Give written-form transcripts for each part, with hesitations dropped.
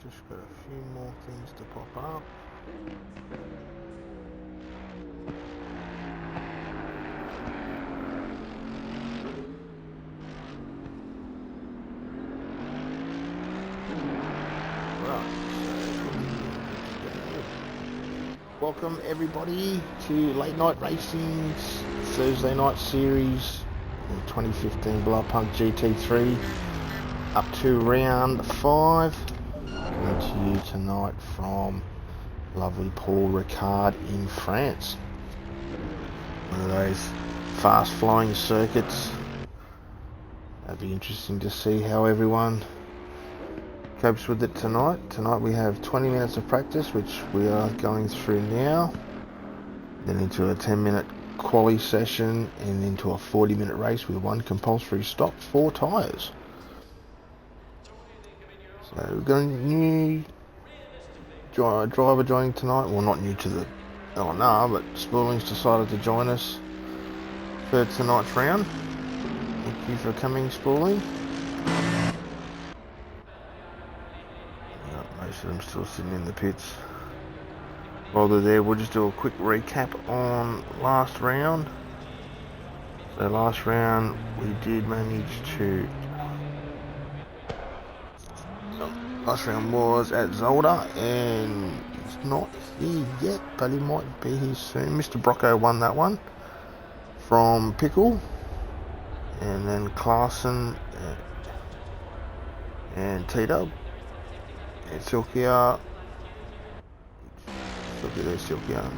Just got a few more things to pop up. Right, welcome everybody to Late Night Racing's Thursday night series in 2015 BLANCPAIN GT3 up to round 5. Coming to you tonight from lovely PAULRICARD in France. One of those fast flowing circuits. That'd be interesting to see how everyone copes with it tonight. Tonight we have 20 minutes of practice, which we are going through now. Then into a 10-minute quali session and into a 40-minute race with one compulsory stop, 4 tyres. So we've got a new driver joining tonight. Well, not new to the LNR, but Spooling's decided to join us for tonight's round. Thank you for coming, Spooling. Most of them still sitting in the pits. While they're there, we'll just do a quick recap on last round. So last round we did manage to... Last round was at Zolder, and he's not here yet, but he might be here soon. Mr. Brocco won that one from Pickle, and then Clarkson and T-Dub and Silkia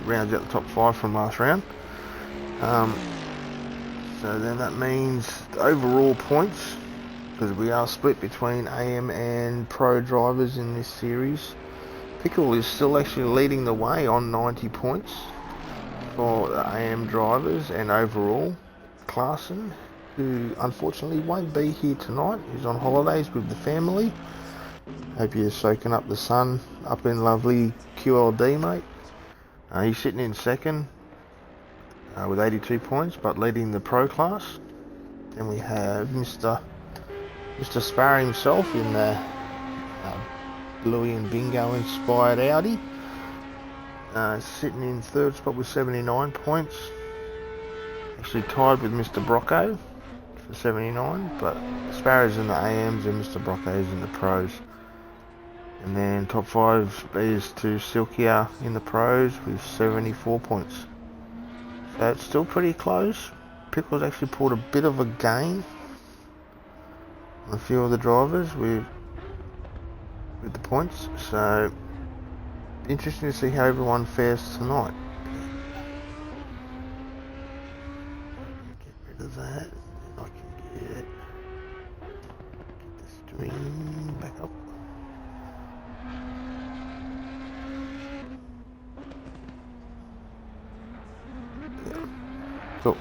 rounds out the top 5 from last round. So then that means the overall points, because we are split between AM and Pro drivers in this series. Pickle is still actually leading the way on 90 points for the AM drivers, and overall Clarkson, who unfortunately won't be here tonight, he's on holidays with the family. Hope you're soaking up the sun up in lovely QLD, mate. He's sitting in second with 82 points, but leading the Pro class. Then we have Mr. Sparrow himself in the Bluey and Bingo inspired Audi, sitting in third spot with 79 points, actually tied with Mr. Brocco for 79, but Sparrow's in the AMs and Mr. Brocco's in the Pros. And then top 5 is to Silkia in the Pros with 74 points. So it's still pretty close. Pickle's actually pulled a bit of a gain a few of the drivers with the points, so interesting to see how everyone fares tonight. Get rid of that. I can get the stream back up. Yeah. Cool.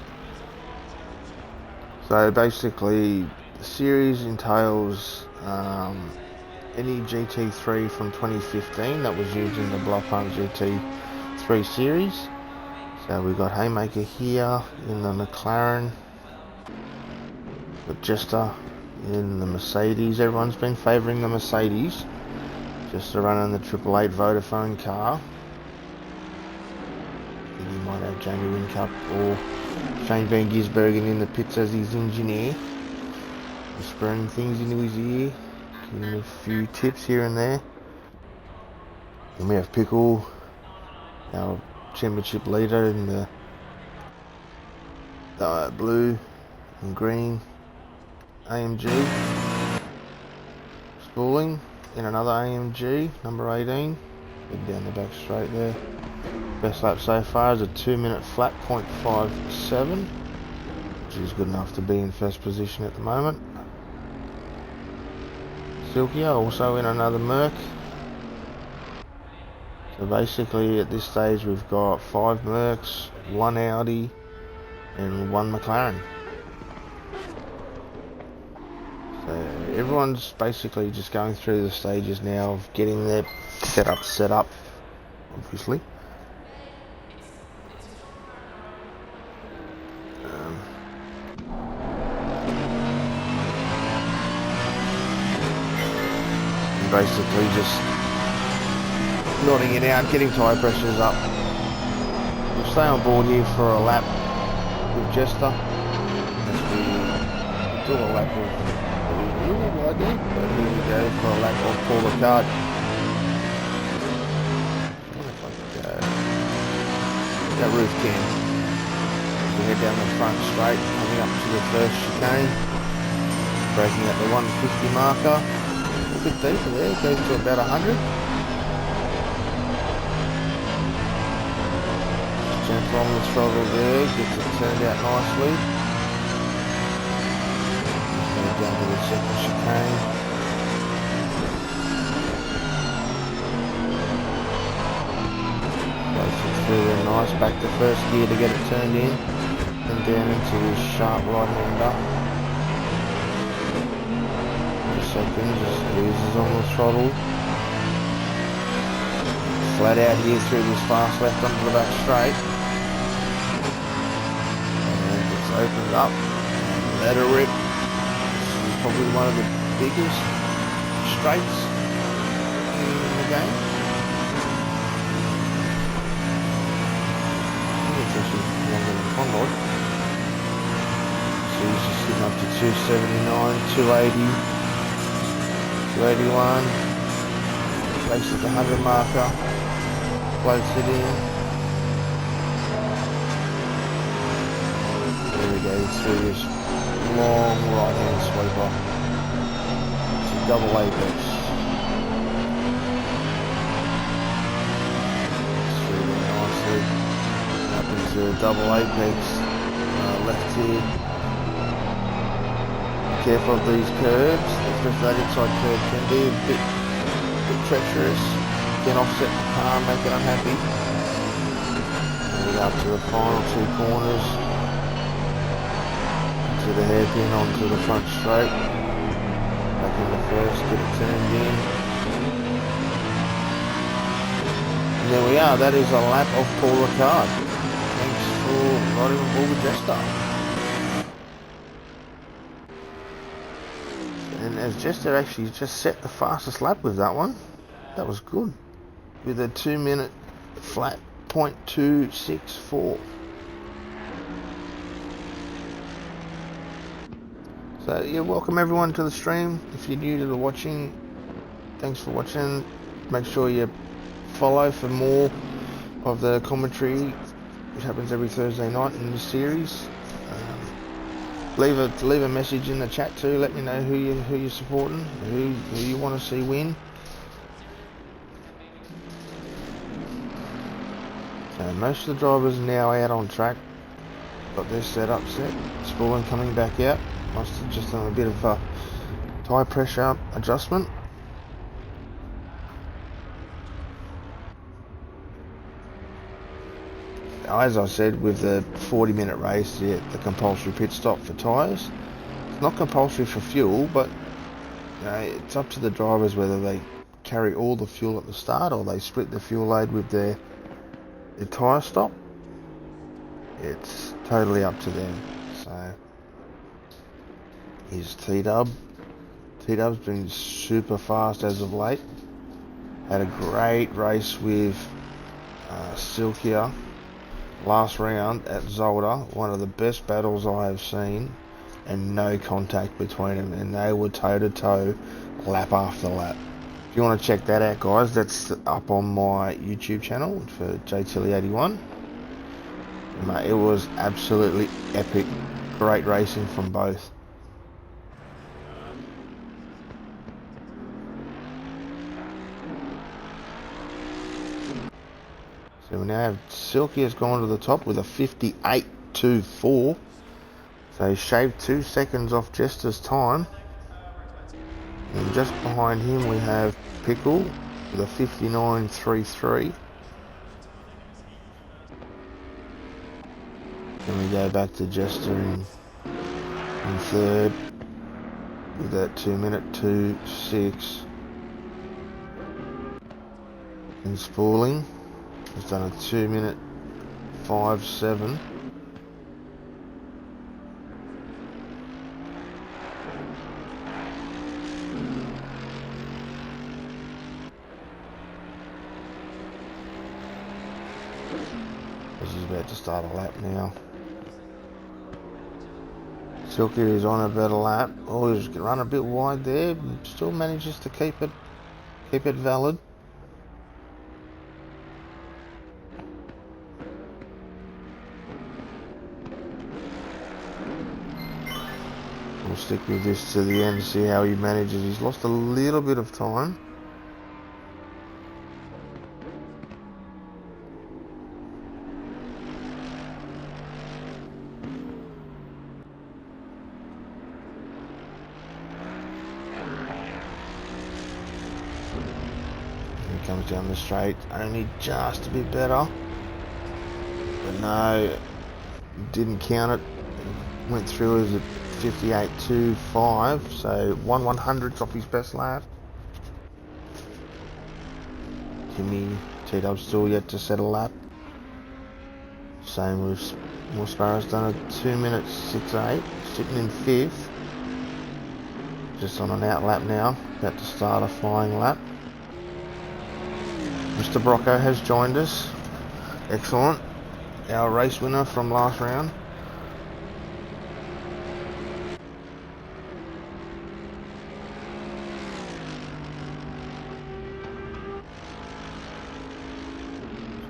So basically, the series entails any GT3 from 2015 that was used in the BLANCPAIN GT3 series. So we've got Haymaker here in the McLaren, with Jester in the Mercedes. Everyone's been favouring the Mercedes. Jester running the 888 Vodafone car. I think he might have Jamie Whincup or Shane Van Gisbergen in the pits as his engineer, whispering things into his ear, giving him a few tips here and there. Then we have Pickle, our championship leader in the blue and green AMG. Spooling in another AMG, number 18, head down the back straight there. Best lap so far is a 2-minute flat, 0.57, which is good enough to be in first position at the moment. Silkia also in another Merc. So basically at this stage we've got 5 Mercs, 1 Audi and 1 McLaren. So everyone's basically just going through the stages now of getting their setup set up, obviously. Basically just nodding it out, getting tyre pressures up. We'll stay on board here for a lap with Jester as we do a lap of but here we go for a lap of PAULRICARD. That roof can. We head down the front straight, coming up to the first chicane, braking at the 150 marker. A bit deeper there, it goes to about 100. Gentle on the throttle there, gets it turned out nicely. Down to the second chicane. Goes through there nice, back to first gear to get it turned in, and down into this sharp right-hander. Seconds, just eases on the throttle. Flat out here through this fast left onto the back straight. And just opens up and let her rip. This is probably one of the biggest straights in the game. I think it's actually longer than Conroy. So he's just sitting up to 279, 280. 281, places the 100 marker, floats it in. There we go, through this long right hand sweeper. It's a double apex. Through there nicely. Up into a double apex, left here. Careful of these curves, especially that inside curve can be a bit treacherous, can offset the car and make it unhappy. And we go up to the final 2 corners, to the hairpin onto the front straight, back in the first, get it turned in. And there we are, that is a lap of PAULRICARD. Thanks for riding on board with Jester. And as Jester actually just set the fastest lap with that one. That was good. With a 2-minute flat .264. So yeah, welcome everyone to the stream. If you're new to the watching, thanks for watching. Make sure you follow for more of the commentary, which happens every Thursday night in this series. Leave a message in the chat too. Let me know who you're supporting, who you want to see win. So most of the drivers are now out on track. Got their setup set. Spooling coming back out. Must have just done a bit of a tyre pressure adjustment. As I said, with the 40-minute race, the compulsory pit stop for tyres. It's not compulsory for fuel, but you know, it's up to the drivers whether they carry all the fuel at the start or they split the fuel load with their tyre stop. It's totally up to them. So here's T-Dub. T-Dub's been super fast as of late. Had a great race with Silkia last round at Zolder, one of the best battles I have seen, and no contact between them, and they were toe to toe, lap after lap. If you want to check that out, guys, that's up on my YouTube channel for JTilly81. Mate, it was absolutely epic. Great racing from both. So we now have Silky has gone to the top with a 58.24. So he shaved 2 seconds off Jester's time. And just behind him we have Pickle with a 59.33. Then we go back to Jester in third with that 2-minute 2.6. And Spooling has done a 2-minute 5.7. He's about to start a lap now. Silky is on about a lap. Oh, he's run a bit wide there, but still manages to keep it valid. We'll stick with this to the end, see how he manages. He's lost a little bit of time. Comes down the straight, only just a bit better, but no, didn't count it. Went through as a 58.25, so 1/100th off his best lap. Timmy T-Dub still yet to set a lap. Same with More Sparrow's done a 2-minute 6.8, sitting in 5th, just on an out lap now, about to start a flying lap. Mr. Brocco has joined us. Excellent. Our race winner from last round.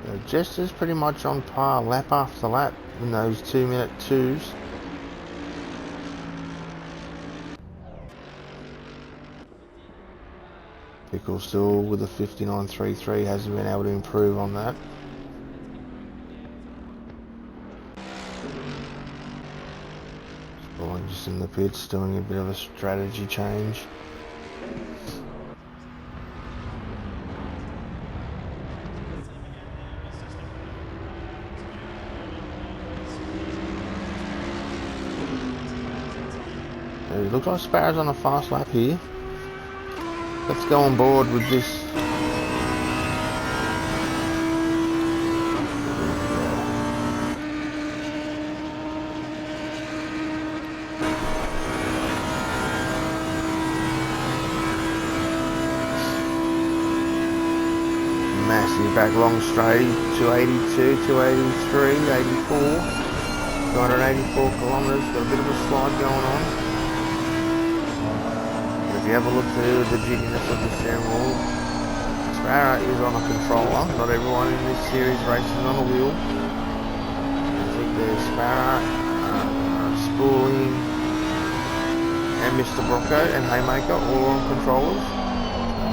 So Jester's pretty much on par lap after lap in those 2-minute 2s. Pickle still with a 59.33, hasn't been able to improve on that. Spooling just in the pits, doing a bit of a strategy change. It looks like Sparrow's on a fast lap here. Let's go on board with this. Massive back long straight, 282, 283, 84, 284 kilometres, got a bit of a slide going on. If you have a look through the jigginess of the steering wheel, Sparrow is on a controller. Not everyone in this series races on a wheel. I think there's Sparrow, Spooling, and Mr. Brocco and Haymaker all on controllers.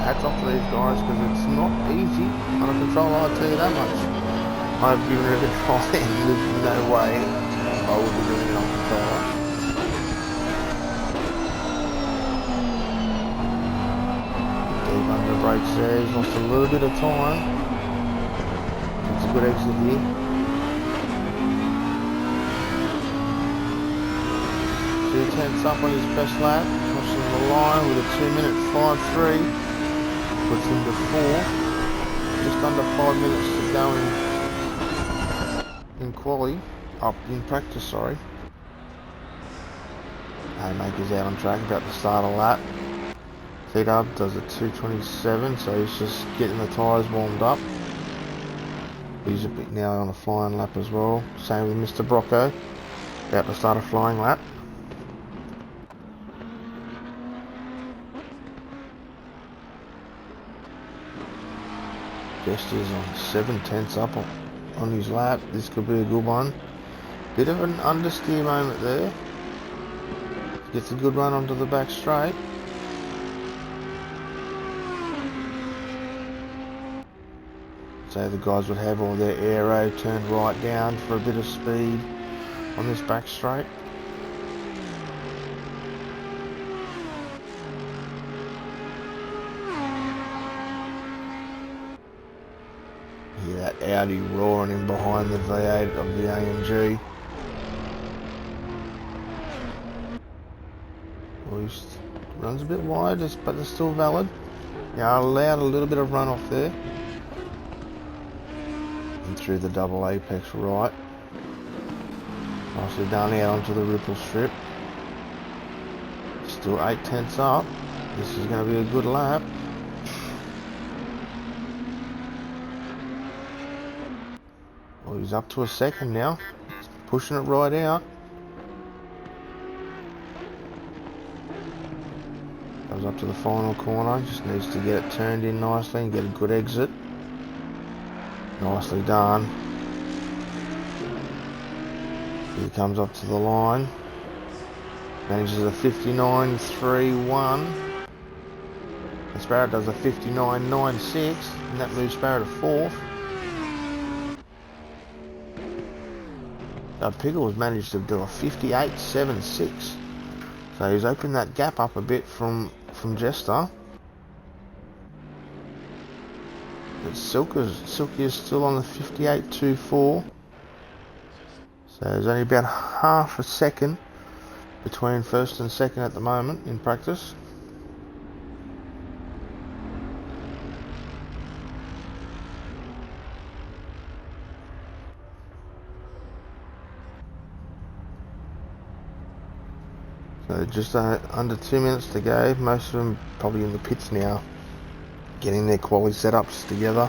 Hats off to these guys because it's not easy on a controller, I'll tell you that much. I've given it a try and there's no way I would be doing it on controller. Under brakes there, he's lost a little bit of time. It's a good exit here. 2/10 up on his best lap, crossing the line with a 2-minute 5.3, puts him to 4th. Just under 5 minutes to go in quali, up in practice, sorry. Haymaker's out on track, about to start a lap. T-Dub does a 2:27, so he's just getting the tyres warmed up. He's a bit now on a flying lap as well. Same with Mr. Brocco, about to start a flying lap. Jester's on 7/10 up on his lap. This could be a good one. Bit of an understeer moment there. Gets a good run onto the back straight. So the guys would have all their aero turned right down for a bit of speed on this back straight. Hear that Audi roaring in behind the V8 of the AMG. Well, he runs a bit wide, but it's still valid. Yeah, I allowed a little bit of run off there. And through the double apex right. Nicely done out onto the ripple strip. Still 8/10 up. This is going to be a good lap. Well, he's up to a second now. Pushing it right out. Goes up to the final corner. Just needs to get it turned in nicely and get a good exit. Nicely done. He comes up to the line. Manages a 59.31. And Sparrow does a 59.96, and that moves Sparrow to 4th. Pickles managed to do a 58.76. So he's opened that gap up a bit from Jester. But Silky is still on the 58.24. So there's only about half a second between first and second at the moment in practice. So just under 2 minutes to go. Most of them probably in the pits now, getting their quali setups together,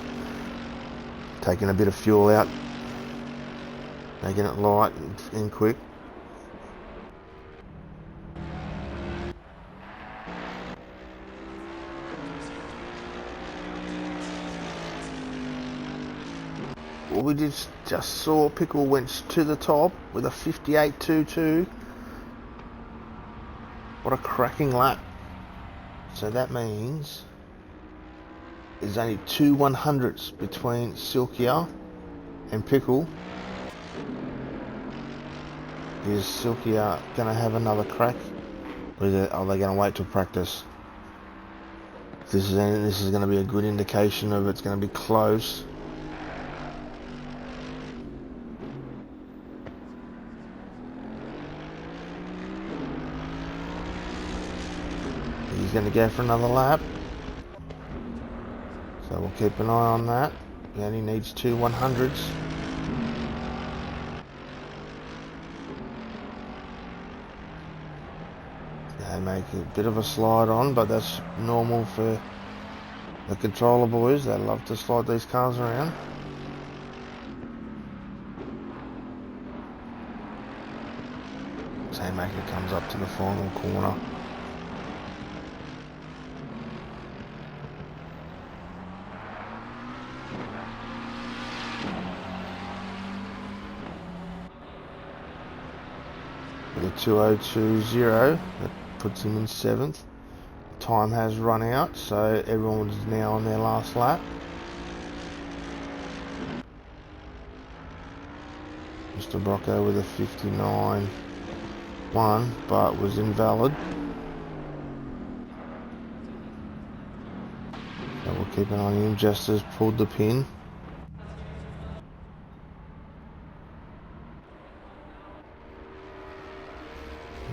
taking a bit of fuel out, making it light and quick. Well, we just saw Pickle went to the top with a 58.22. What a cracking lap. So that means there's only 2 100ths between Silkia and Pickle. Is Silkia going to have another crack? Or are they going to wait till practice? This is going to be a good indication of it's going to be close. He's going to go for another lap. So we'll keep an eye on that. He only needs 2 100ths. They make a bit of a slide on, but that's normal for the controller boys. They love to slide these cars around. Haymaker comes up to the final corner. With a 2:02.0, that puts him in 7th. Time has run out, so everyone's now on their last lap. Mr. Brocco with a 59.1, but was invalid. So we'll keep an eye on him. Just as pulled the pin.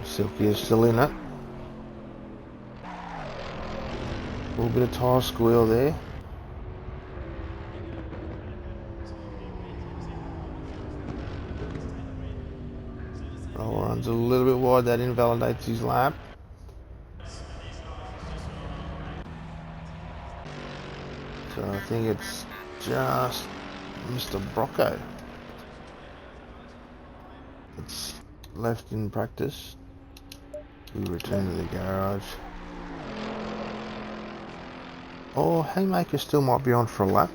Silky is still in it. A little bit of tyre squeal there. Roll runs a little bit wide, that invalidates his lap. So I think it's just Mr. Brocco that's left in practice. We return to the garage. Or Haymaker still might be on for a lap.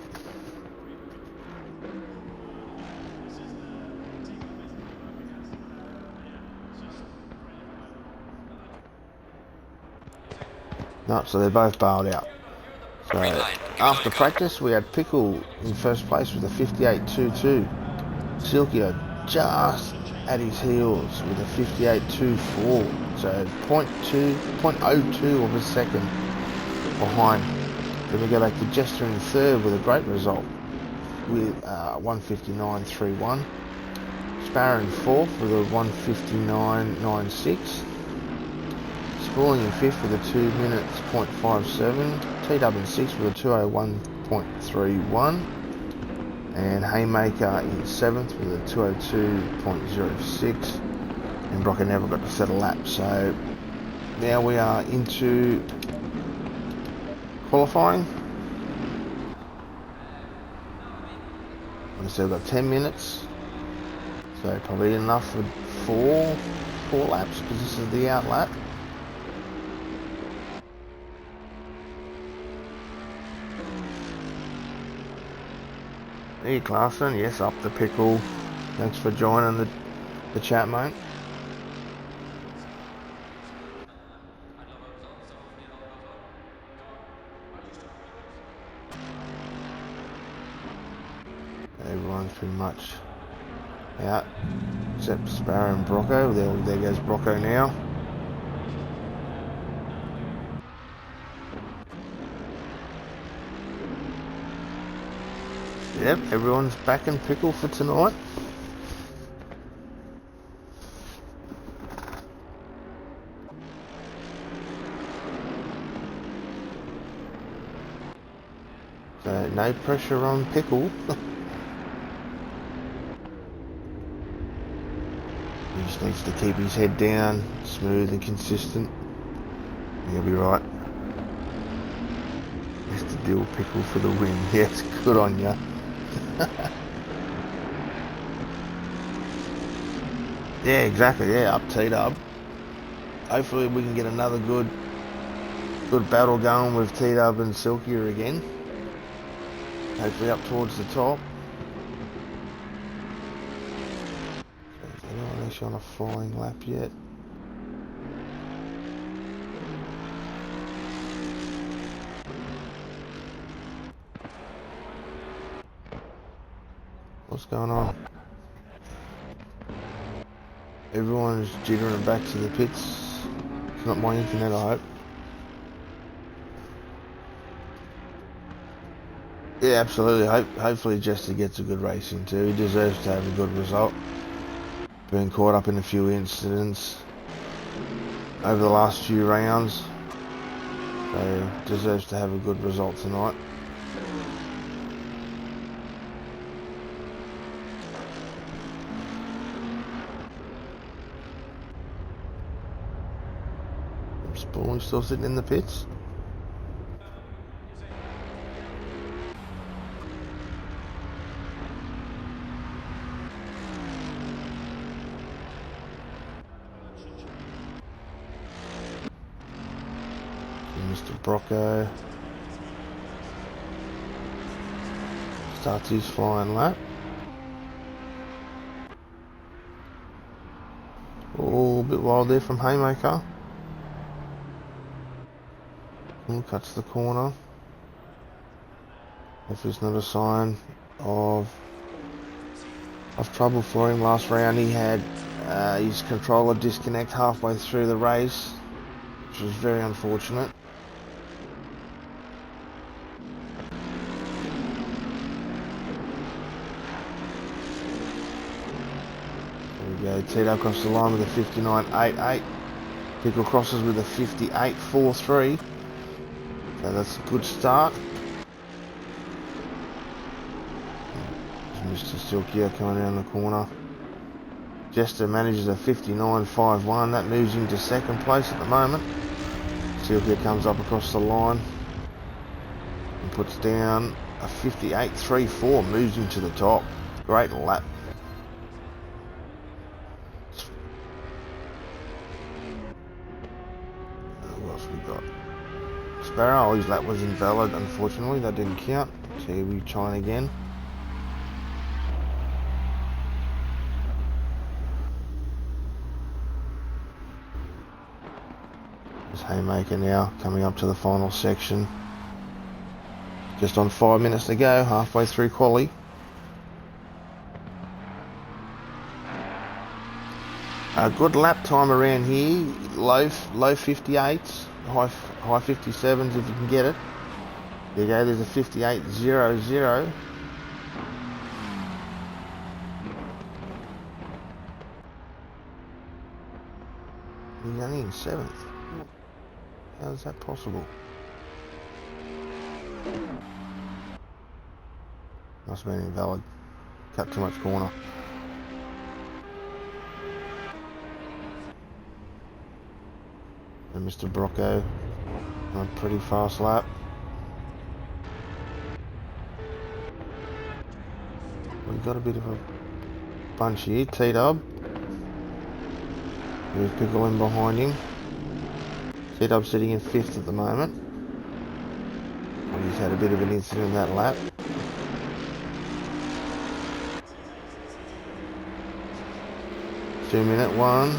No, so they're both bailed out. So after practice we had Pickle in first place with a 58.22. Silkia just at his heels with a 58.24. So 0.02 of a second behind. Then we go back to Jester in third with a great result. with 1:59.31. Sparrow in fourth with a 1:59.96. Spooling in fifth with a 2 minutes .57. T-Dub in sixth with a 2:01.31. And Haymaker in seventh with a 2:02.06. And Brocker never got to set a lap. So now we are into qualifying. So we've got 10 minutes. So probably enough for four laps because this is the out lap. Hey Clarkson, yes, up the pickle. Thanks for joining the chat, mate. Everyone's pretty much out, except Sparrow and Brocco. There goes Brocco now. Yep, everyone's back in pickle for tonight. So no pressure on pickle. He just needs to keep his head down, smooth and consistent. He'll be right. Mr. Dill Pickle for the win. Yes, good on ya. Yeah, exactly. Yeah, up T-Dub. Hopefully we can get another good battle going with T-Dub and Silkier again. Hopefully up towards the top. Is anyone actually on a flying lap yet? What's going on? Everyone is jittering back to the pits. It's not my internet, I hope. Yeah, absolutely. Hopefully Jester gets a good racing too. He deserves to have a good result. Been caught up in a few incidents over the last few rounds. So deserves to have a good result tonight. Spooling still sitting in the pits. Mr. Brocco starts his flying lap. Oh, a bit wild there from Haymaker. Cuts the corner. If it's not a sign of trouble for him. Last round he had his controller disconnect halfway through the race, which was very unfortunate. There we go. Tito across the line with a 59.88. Pickle crosses with a 58.43. So that's a good start. Mr. Silkier coming around the corner. Jester manages a 59.51. That moves him to second place at the moment. Silkier comes up across the line and puts down a 58.34. Moves him to the top. Great lap. What else we got? Sparrow, his lap was invalid, unfortunately, that didn't count. So here we try again. There's Haymaker now, coming up to the final section. Just on 5 minutes to go, halfway through quali. A good lap time around here, low 58s. High 57s if you can get it. There you go, there's a 58.00. He's only in 7th. How is that possible? Must have been invalid. Cut too much corner. And Mr. Brocco on a pretty fast lap. We've got a bit of a bunch here. T-Dub. There's Pickle in behind him. T-Dub sitting in 5th at the moment. He's had a bit of an incident in that lap. Two-minute one.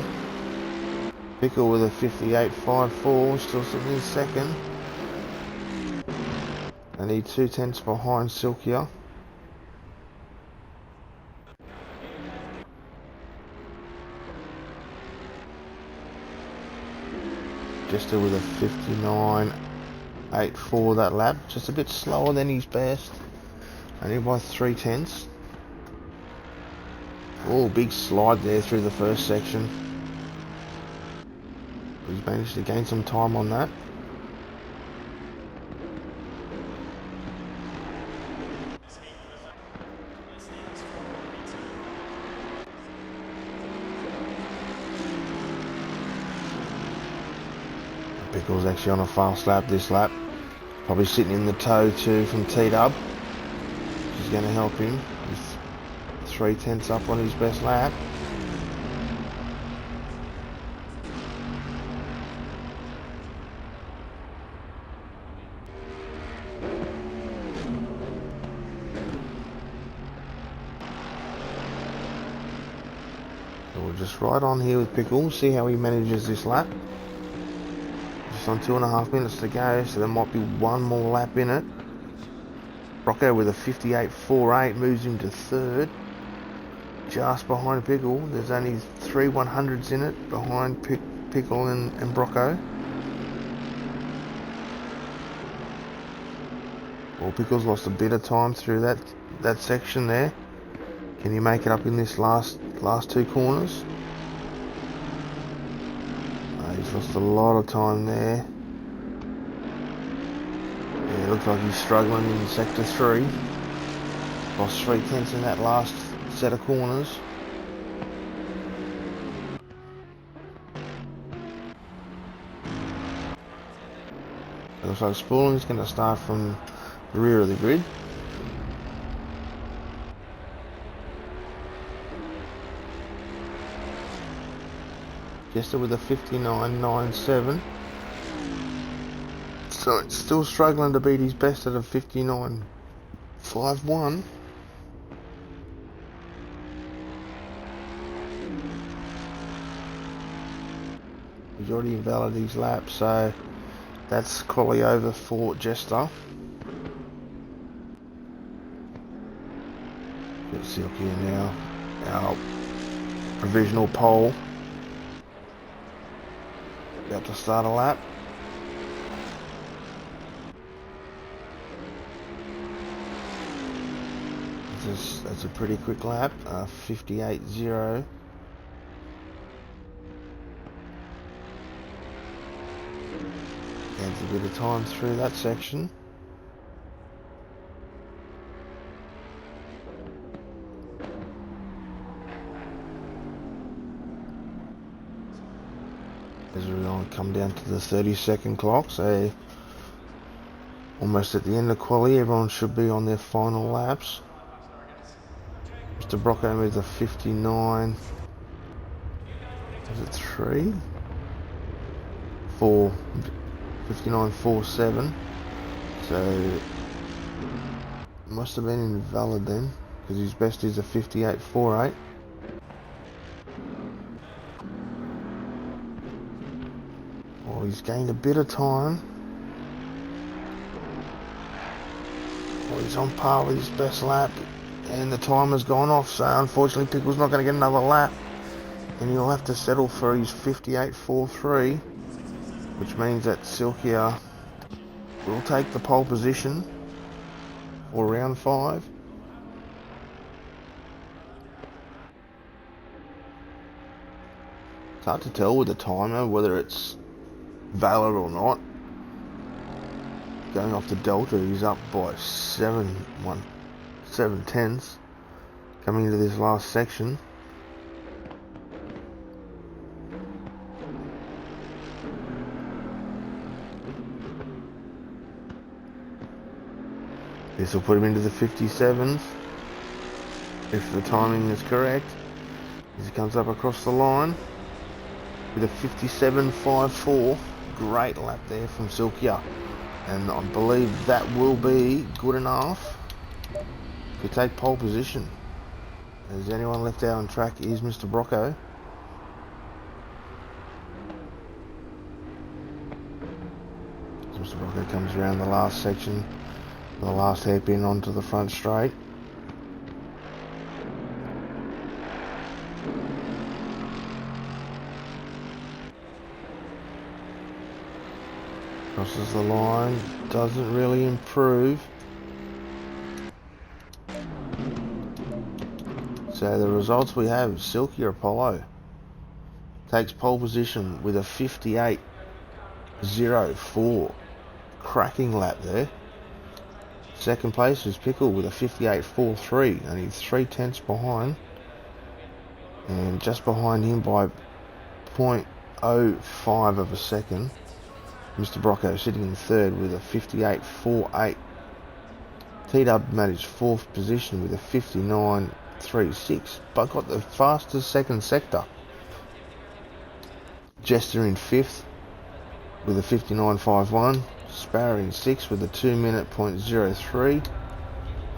Pickle with a 58.54, still sitting in 2nd. I need 2/10 behind Silkia. Jester with a 59.84 that lap, just a bit slower than his best. Only by 3/10. Oh, big slide there through the first section. He's managed to gain some time on that. Pickle's actually on a fast lap this lap. Probably sitting in the toe too from T-Dub, which is going to help him. He's 3/10 up on his best lap. So we're just right on here with Pickle, see how he manages this lap. Just on 2.5 minutes to go, so there might be one more lap in it. Brocco with a 58.48 moves him to 3rd. Just behind Pickle. There's only 3 100s in it behind Pickle and Brocco. Well, Pickle's lost a bit of time through that section there. Can he make it up in this last 2 corners? He's lost a lot of time there. Yeah, it looks like he's struggling in sector 3. Lost 3/10 in that last set of corners. It looks like Spooling's going to start from the rear of the grid. Jester with a 59.97. So it's still struggling to beat his best at a 59.51. He's already invalidated his lap, so that's quality over for Jester. Get Silky now. Our provisional pole. About to start a lap. That's a pretty quick lap. 58.0. Adds a bit of time through that section. As we're going to come down to the 30-second clock, so almost at the end of quali, everyone should be on their final laps. Mr. Brocco with a 59. Is it 3? 4. 59.47. So must have been invalid then, because his best is a 58.48. Oh, he's gained a bit of time. Oh, he's on par with his best lap, and the timer's gone off, so unfortunately Pickle's not going to get another lap, and he'll have to settle for his 58.43, which means that Silkia will take the pole position for round 5. hard to tell with the timer whether it's valid or not. Going off the Delta, he's up by 7/10 coming into this last section. This will put him into the 57s if the timing is correct. As he comes up across the line with a 57.54. Great lap there from Silkia, and I believe that will be good enough to take pole position. As anyone left out on track is Mr. Brocco. As Mr. Brocco comes around the last section, the last hairpin onto the front straight. Crosses the line, doesn't really improve. So the results we have, Silky Apollo takes pole position with a 58.04. Cracking lap there. Second place is Pickle with a 58.43, only 3/10 behind. And just behind him by 0.05 of a second, Mr. Brocco sitting in third with a 58.48. T-Dub managed fourth position with a 59.36, but got the fastest second sector. Jester in fifth with a 59.51. Sparrow in sixth with a 2-minute .03.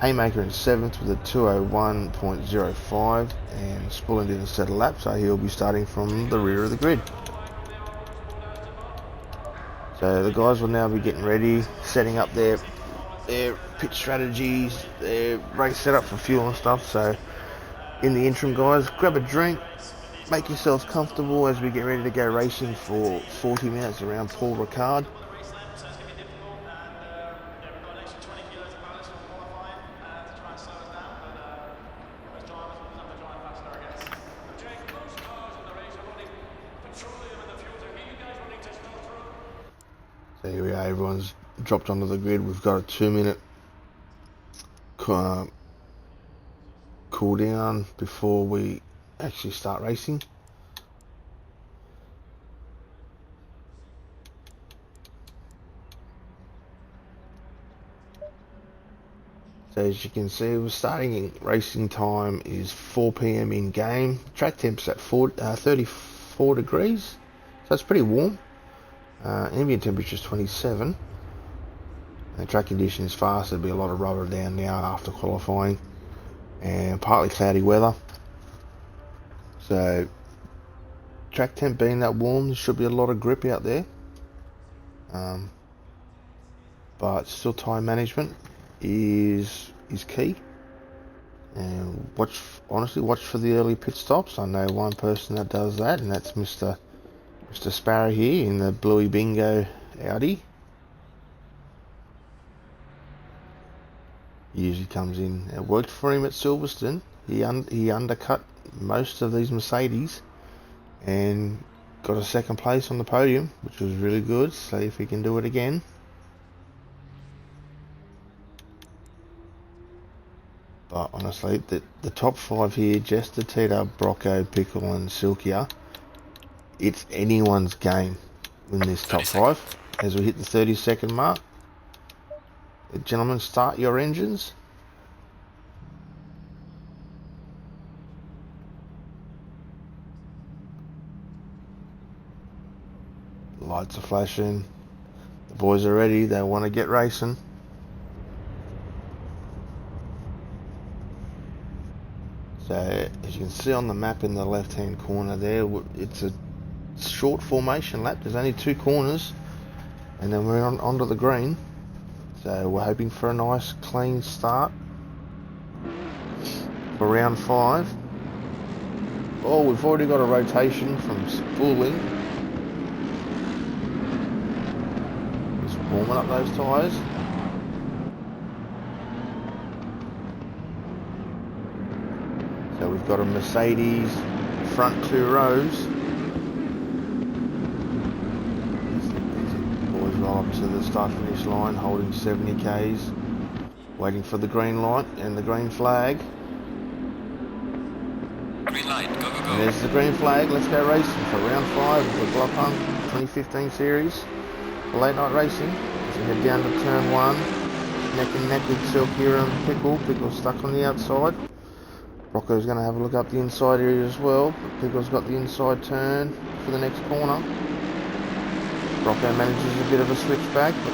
Haymaker in seventh with a 2:01.05. And Spullen didn't set a lap, so he'll be starting from the rear of the grid. So the guys will now be getting ready, setting up their pit strategies, their race setup for fuel and stuff. So in the interim, guys, grab a drink, make yourselves comfortable as we get ready to go racing for 40 minutes around PAULRICARD. So here we are, everyone's dropped onto the grid. We've got a 2-minute cool down before we actually start racing. So as you can see, we're starting racing time is 4 PM in game. Track temps at 34 degrees, so it's pretty warm. Ambient temperature is 27. The track condition is fast. There'll be a lot of rubber down now after qualifying, and partly cloudy weather. So track temp being that warm, there should be a lot of grip out there. But still, time management is key. And honestly watch for the early pit stops. I know one person that does that, and that's Mr. Sparrow here in the Bluey Bingo Audi. He usually comes in. It worked for him at Silverstone. He undercut most of these Mercedes and got a second place on the podium, which was really good. See if he can do it again. But honestly, the top 5 here, Jester, T-Dub, Brocco, Pickle and Silkia, it's anyone's game in this top 5 as we hit the 30-second mark. Gentlemen, start your engines. Lights are flashing. The boys are ready. They want to get racing. So as you can see on the map in the left-hand corner there, it's a short formation lap. There's only 2 corners, and then we're onto the green. So we're hoping for a nice clean start for round 5. Oh, we've already got a rotation from Spooling. Just warming up those tyres. So we've got a Mercedes front 2 rows to the start finish line holding 70 k's, waiting for the green light and the green flag. Green light, go, go, go. And there's the green flag. Let's go racing for round 5 of the BLANCPAIN 2015 series. Late night racing. As we head down to turn 1, neck and neck with Silkia and Pickle. Pickle's stuck on the outside. Rocco's going to have a look up the inside area as well. But Pickle's got the inside turn for the next corner. Rocco manages a bit of a switchback, but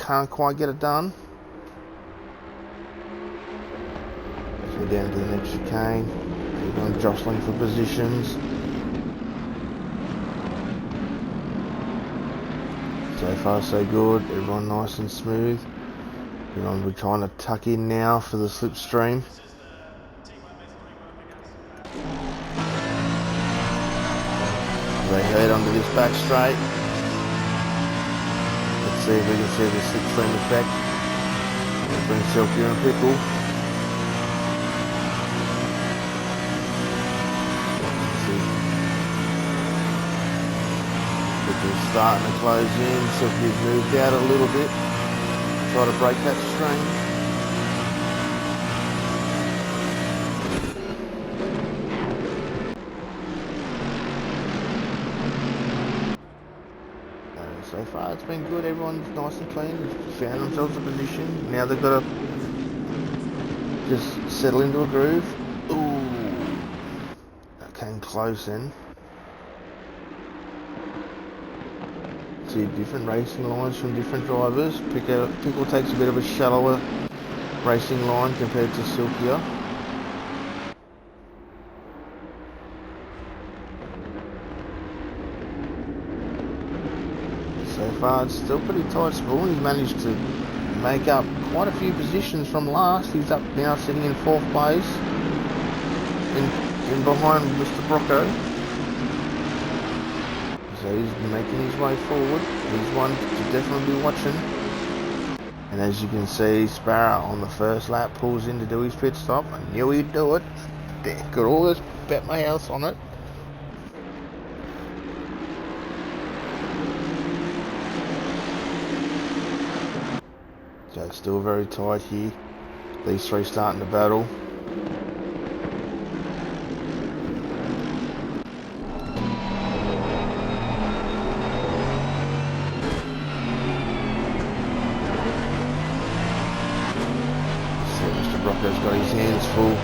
can't quite get it done. Let's head down to the next chicane. Everyone jostling for positions. So far so good, everyone nice and smooth. We're trying to tuck in now for the slipstream. They head onto this back straight. Let's see if we can see the slipstream effect. We'll bring Silky and Pickle. Pickle's starting to close in. Silky's moved out a little bit. Try to break that stream. So far it's been good, everyone's nice and clean, found themselves a position. Now they've got to just settle into a groove. Ooh, that came close then. See different racing lines from different drivers. Pickle takes a bit of a shallower racing line compared to Silkia. So far it's still pretty tight spool. He's managed to make up quite a few positions from last. He's up now sitting in 4th place in behind Mr. Brocco. So he's making his way forward. He's one to definitely be watching. And as you can see, Sparrow on the first lap pulls in to do his pit stop. I knew he'd do it. Could always bet my house on it. So it's still very tight here. These three starting to battle. Brocco's got his hands full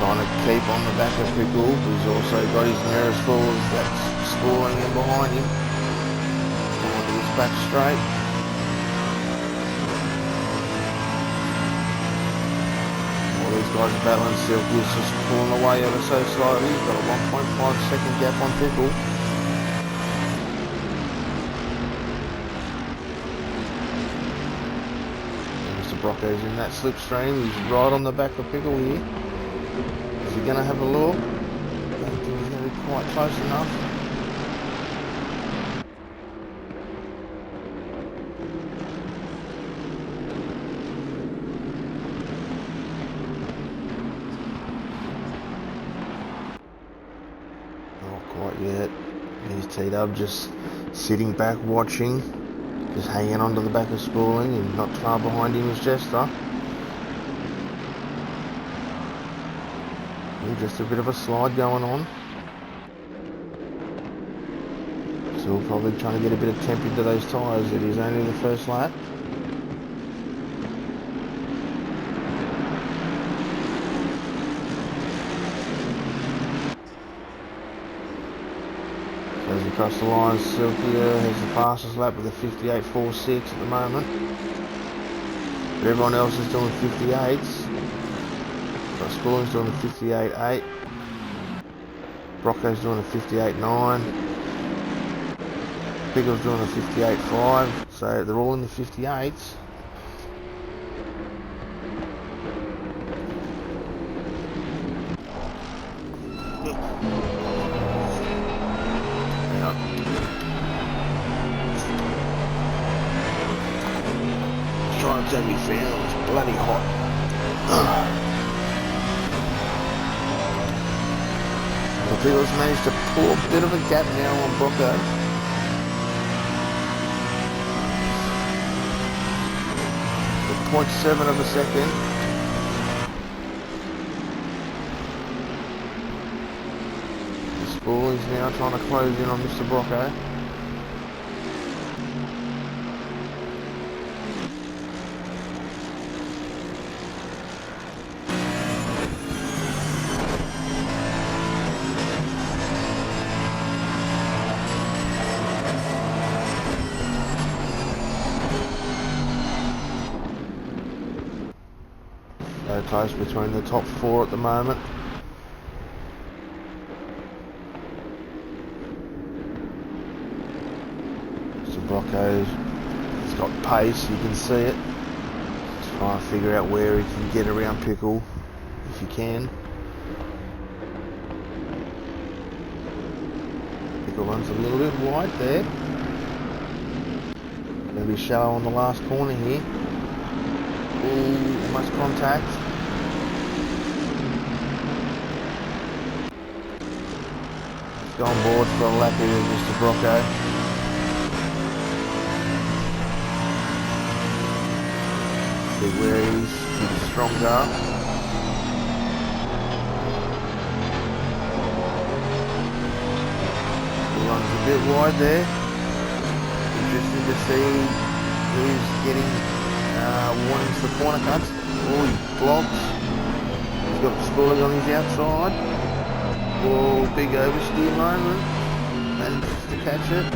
trying to keep on the back of Pickle. He's also got his mirrors full as that's spooling in behind him. Going to his back straight. All these guys are battling. Silky's just pulling away ever so slightly. He's got a 1.5 second gap on Pickle. Brocco's in that slipstream. He's right on the back of Pickle here. Is he going to have a look? I don't think he's going to be quite close enough. Not quite yet. Here's T-Dub just sitting back watching. Just hanging onto the back of spooling and not far behind him is Jester. Just a bit of a slide going on. Still probably trying to get a bit of temp into those tyres. It is only the first lap. Goes across the line. Silkia has the fastest lap with a 58.46 at the moment. But everyone else is doing 58s. So Spooling's doing a 58.8. Brocco's doing a 58.9. Pickle's doing a 58.5. So they're all in the 58s. Trying to take me down, it's bloody hot. The Pickle's managed to pull a bit of a gap now on Brocco. 1.7 of a second. The spool is now trying to close in on Mr. Brocco. So close between the top four at the moment. Mr. Brocco's, he's got pace, you can see it. Just trying to figure out where he can get around Pickle, if he can. Pickle runs a little bit wide there. Going to be shallow on the last corner here. Ooh, almost contact. Let's go on board for a lap here with Mr. Brocco. See where he's stronger. He runs a bit wide there. Interesting to see who's getting warnings for corner cuts. Oh, he blocks. He's got Spooling on his outside. Oh, big oversteer moment. Manages to catch it.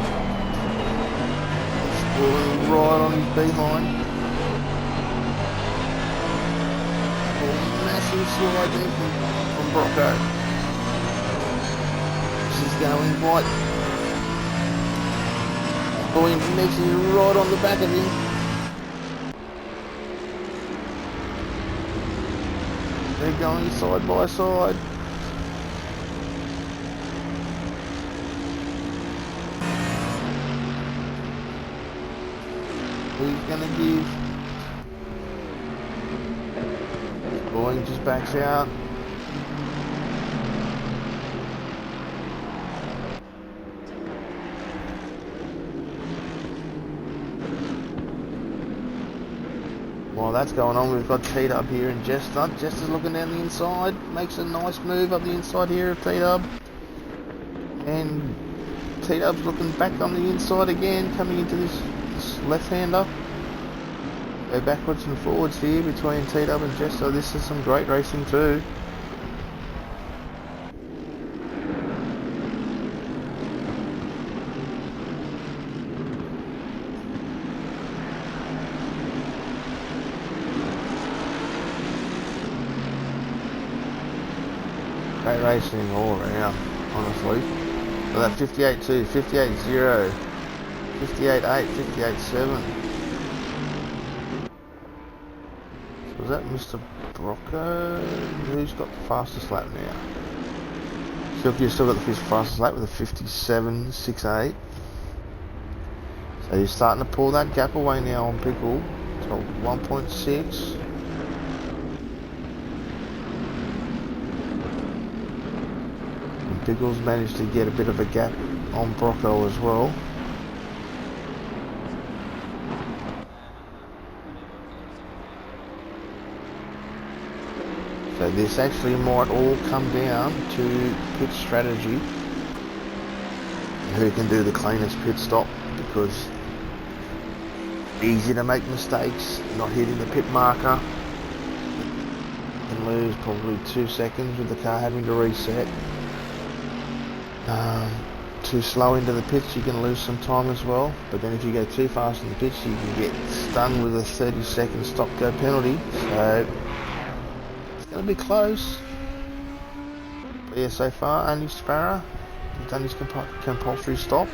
Spooling right on his behind. Oh, massive slide there from Brocco. This is going right. Spooling next to right on the back of him. They're going side by side. Who's going to give? Boeing just backs out. While that's going on, we've got T-Dub here and Jester. Jester's looking down the inside, makes a nice move up the inside here of T-Dub. And T-Dub's looking back on the inside again, coming into this left-hander. Go backwards and forwards here between T-Dub and Jester. This is some great racing too. Great racing all around, honestly. So that 58.2, 58.0, 58.8, 58.7. So was that Mr. Brocco? Who's got the fastest lap now? Silky's still got the fastest lap with a 57.68. So you're starting to pull that gap away now on Pickle. So 1.6. Pickles managed to get a bit of a gap on Brocco as well. So this actually might all come down to pit strategy. Who can do the cleanest pit stop, because easy to make mistakes, not hitting the pit marker. You can lose probably 2 seconds with the car having to reset. Too slow into the pits, you can lose some time as well. But then if you go too fast in the pits, you can get stung with a 30-second stop-go penalty. So it's going to be close. But yeah, so far only Sparrow has done his compulsory stop.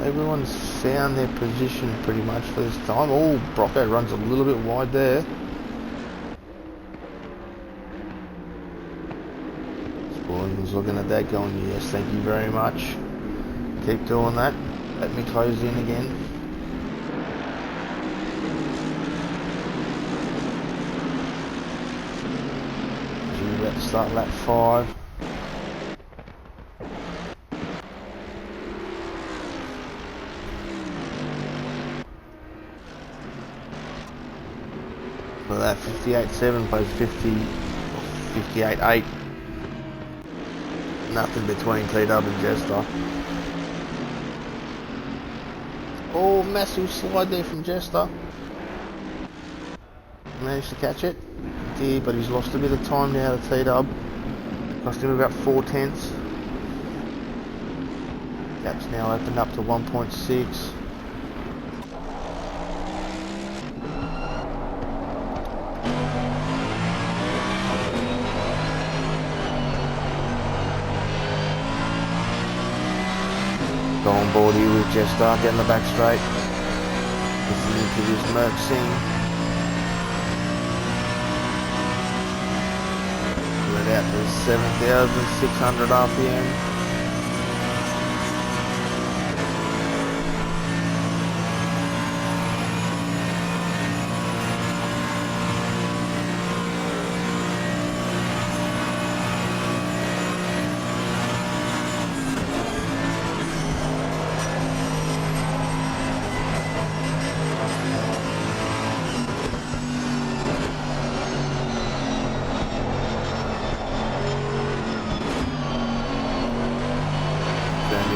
Everyone's found their position pretty much for this time. Oh, Brocco runs a little bit wide there. Spoiling's looking at that going, yes, thank you very much. Keep doing that. Let me close in again. start lap 5. For that 58.7 plays 58.8. Nothing between T-Dub and Jester. Oh, massive slide there from Jester. Managed to catch it. He did, but he's lost a bit of time now to T-Dub. Cost him about 4 tenths. Gap's now opened up to 1.6. Go on board here with Jester, getting the back straight. Listening to this Merc sing. Let out to 7,600 RPM.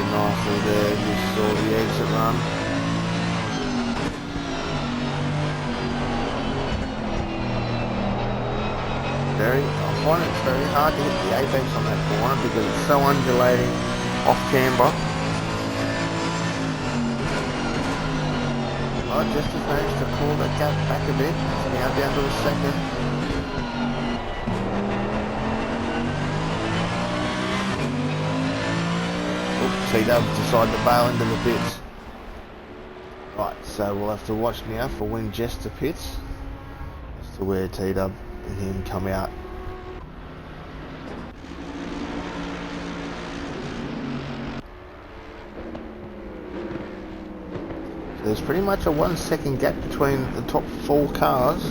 Nicely there, you saw the exit run. I find it's very hard to hit the apex on that corner because it's so undulating off camber. I just managed to pull the gap back a bit. It's now down to a second. T-Dub decided to bail into the pits. Right, so we'll have to watch now for when Jester pits as to where T-Dub and him come out. So there's pretty much a 1 second gap between the top 4 cars.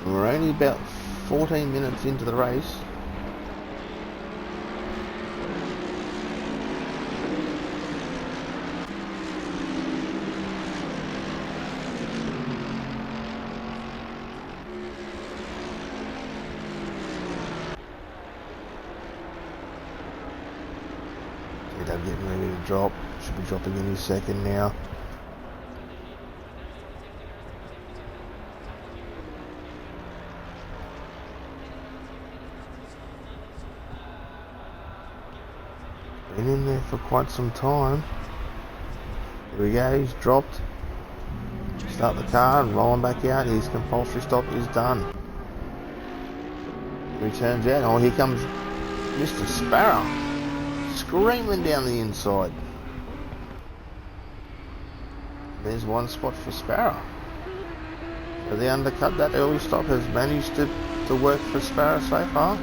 We're only about 14 minutes into the race. T-Dub getting ready to drop. Should be dropping any second now. Been in there for quite some time. Here we go, he's dropped. Start the car and rolling back out. His compulsory stop is done. Here he turns out. Oh, here comes Mr. Sparrow. Screaming down the inside. There's one spot for Sparrow. So the undercut, that early stop has managed to work for Sparrow so far.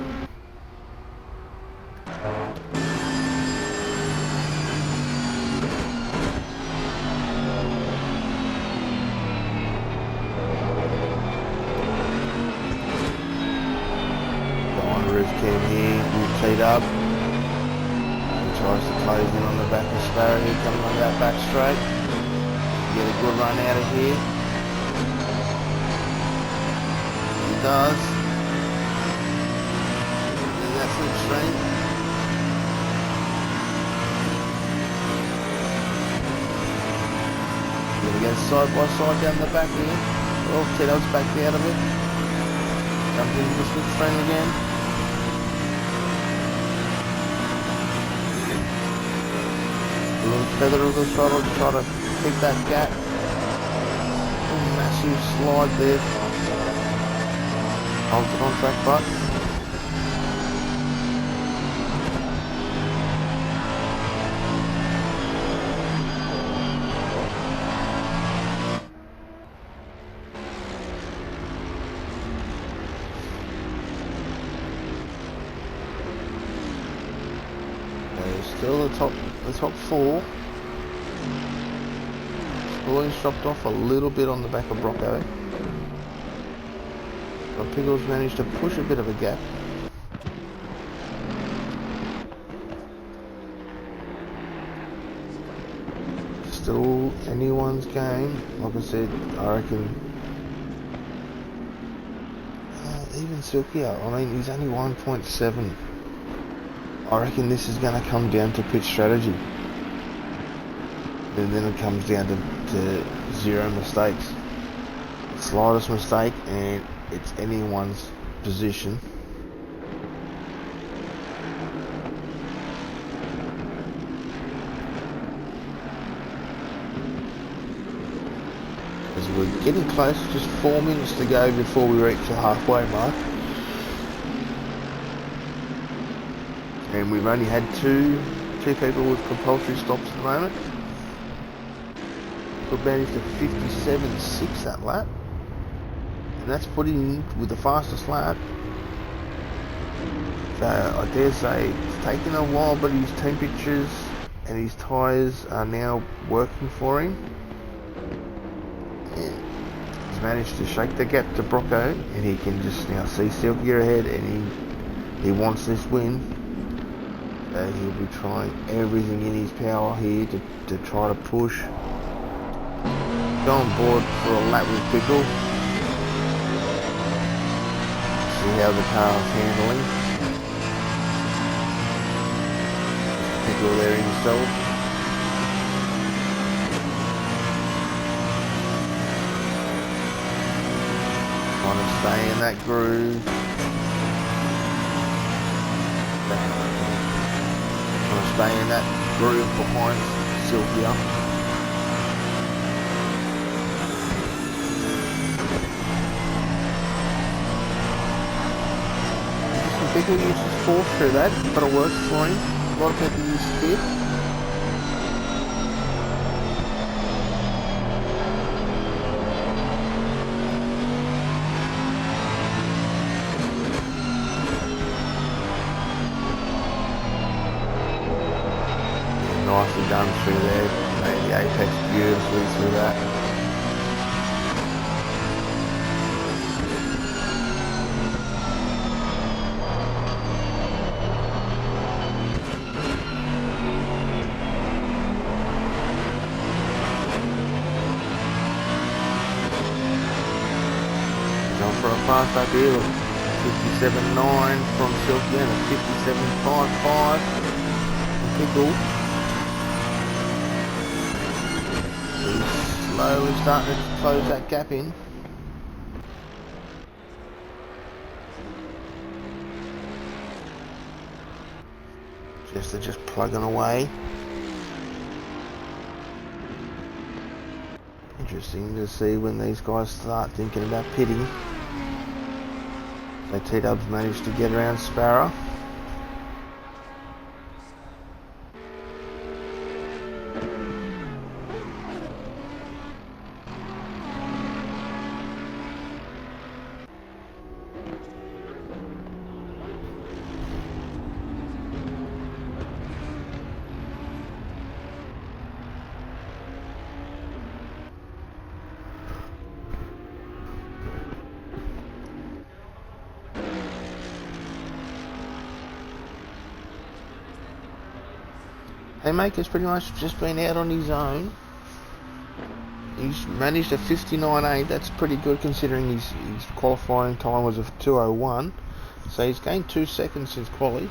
Came here with T-Dub. He tries to close in on the back of Sparrow here, coming on that back straight. Get a good run out of here. He does. And that's the extreme. Gonna go side by side down the back here. Oh, T-Dub's backed out of it. Jumped into the slipstream again. A little feather of the throttle to try to keep that gap. Oh, massive slide there. Holds it on track, but still the top 4. Williams dropped off a little bit on the back of Brocco. But Pickles managed to push a bit of a gap. Still anyone's game. Like I said, I reckon even Silkio, I mean, he's only 1.7. I reckon this is going to come down to pit strategy. And then it comes down to zero mistakes. The slightest mistake and it's anyone's position. As we're getting close, just 4 minutes to go before we reach the halfway mark. And we've only had two people with compulsory stops at the moment. We've managed to 57.6 that lap. And that's put in with the fastest lap. So I dare say it's taken a while, but his temperatures and his tyres are now working for him. And he's managed to shake the gap to Brocco, and he can just now see Silky ahead, and he wants this win. So he'll be trying everything in his power here to try to push. Go on board for a lap with Pickle. See how the car's handling. Pickle there himself. Trying to stay in that groove. Trying to stay in that groove behind Sylvia. People use fourth through that, but it works for him. A lot of people use fifth. Nicely done through there. Made the apex beautifully through that. For a fast lap here, 57.9 from Silky and a 57.55 from Pickle. He's slowly starting to close that gap in. They're just plugging away. Interesting to see when these guys start thinking about pitting. So T-Dubs managed to get around Sparrow. Haymaker's pretty much just been out on his own. He's managed a 59.8. That's pretty good considering his qualifying time was a 2:01. So he's gained 2 seconds since quali.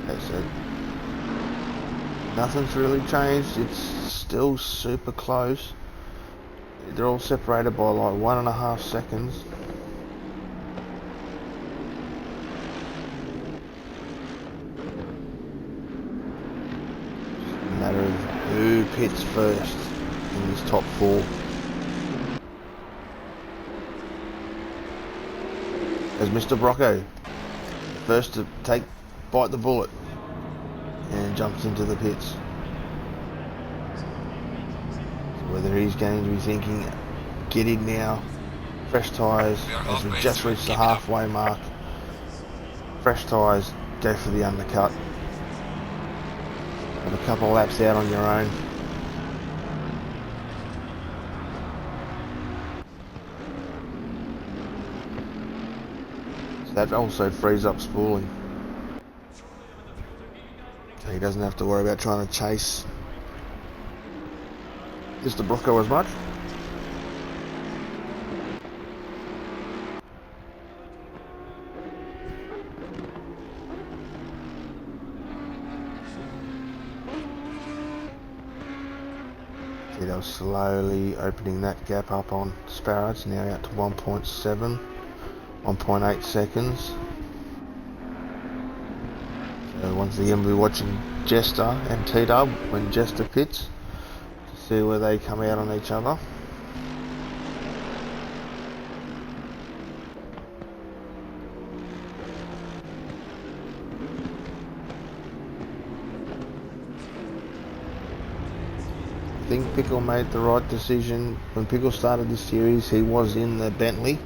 Okay, so nothing's really changed. It's still super close. They're all separated by like 1.5 seconds. It's a matter of who pits first in this top 4. As Mr. Brocco, first to bite the bullet and jumps into the pits. So whether he's going to be thinking get in now. Fresh tyres as we just reached the halfway mark. Fresh tyres, go for the undercut. Have a couple of laps out on your own. So that also frees up spooling. So he doesn't have to worry about trying to chase Mr. Brocco as much. They're slowly opening that gap up on Sparrow. It's now out to 1.7, 1.8 seconds. So once again we'll be watching Jester and T-Dub when Jester pits to see where they come out on each other. I think Pickle made the right decision. When Pickle started this series, he was in the Bentley,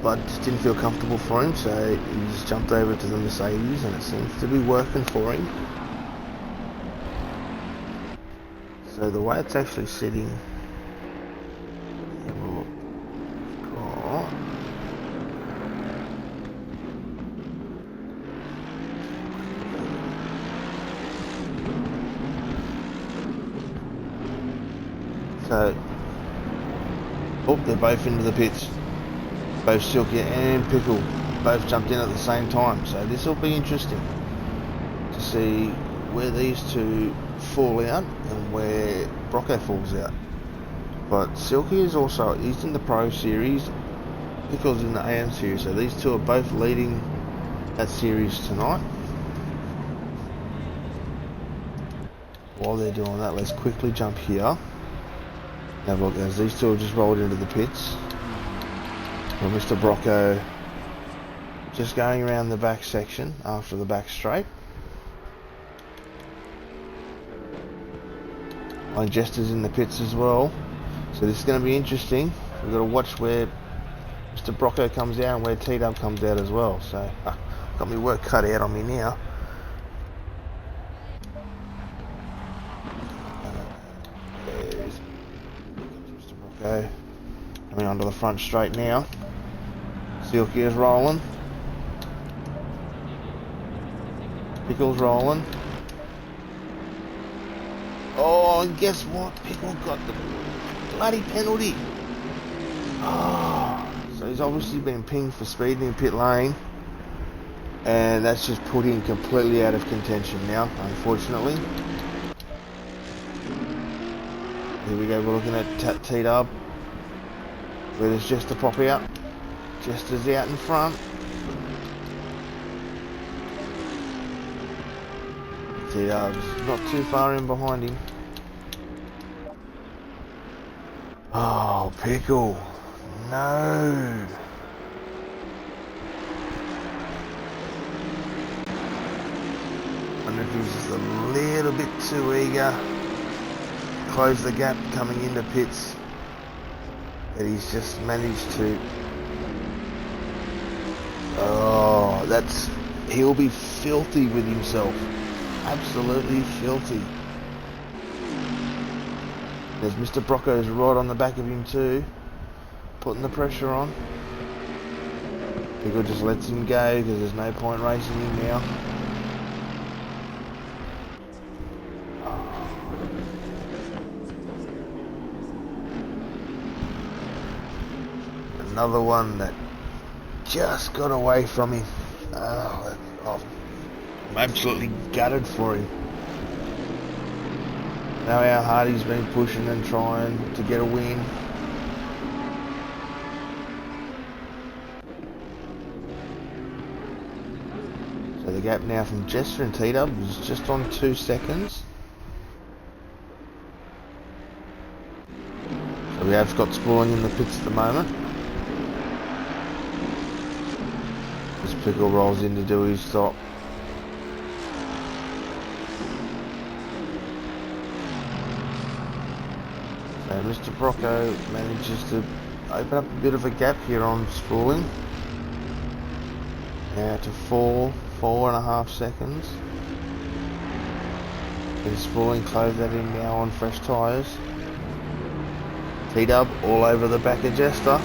but just didn't feel comfortable for him, so he's jumped over to the Mercedes, and it seems to be working for him. So the way it's actually sitting, so, oh, they're both into the pits. Both Silky and Pickle both jumped in at the same time. So this will be interesting to see where these two fall out and where Brocco falls out. But Silky is also, he's in the Pro Series, Pickle's in the AM Series. So these two are both leading that series tonight. While they're doing that, let's quickly jump here. Now look, as these two have just rolled into the pits. Well, Mr. Brocco just going around the back section after the back straight. My Jester's in the pits as well. So this is going to be interesting. We've got to watch where Mr. Brocco comes out and where T-Dub comes out as well. So, got me work cut out on me now. There's Mr. Brocco coming onto the front straight now. Silky is rolling. Pickle's rolling. Oh, and guess what? Pickle got the bloody penalty. Oh, so he's obviously been pinged for speeding in pit lane. And that's just put him completely out of contention now, unfortunately. Here we go, we're looking at T-Dub. Where there's just a pop out. Jester's out in front. T-Dub's not too far in behind him. Oh, Pickle. No. I wonder if he's just a little bit too eager. Close the gap coming into pits. But he's just managed to... Oh, he'll be filthy with himself. Absolutely filthy. There's Mr. Brocco's right on the back of him too, putting the pressure on. Pickle just lets him go because there's no point racing him now. Another one that just got away from him. Oh, I'm absolutely gutted for him. Know how hard he's been pushing and trying to get a win. So the gap now from Jester and T-Dub is just on 2 seconds. So we have got spooling in the pits at the moment. As Pickle rolls in to do his stop. Mr. Brocco manages to open up a bit of a gap here on spooling. Now to 4.5 seconds. And spooling close that in now on fresh tyres. T-dub all over the back of Jester.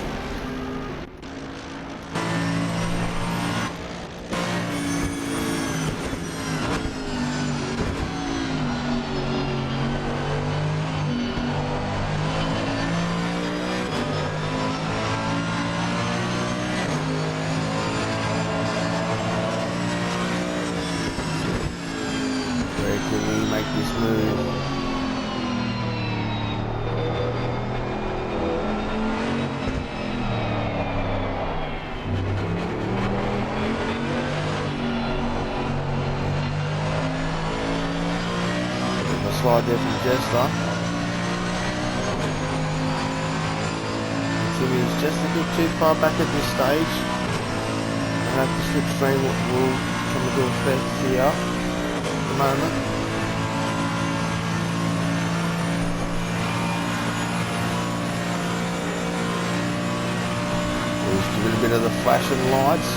Where can we make this move? Slide there from Jester. Timmy's just a bit too far back at this stage. I have to slipstream will come into effect here at the moment. Just give it a bit of the flashing lights.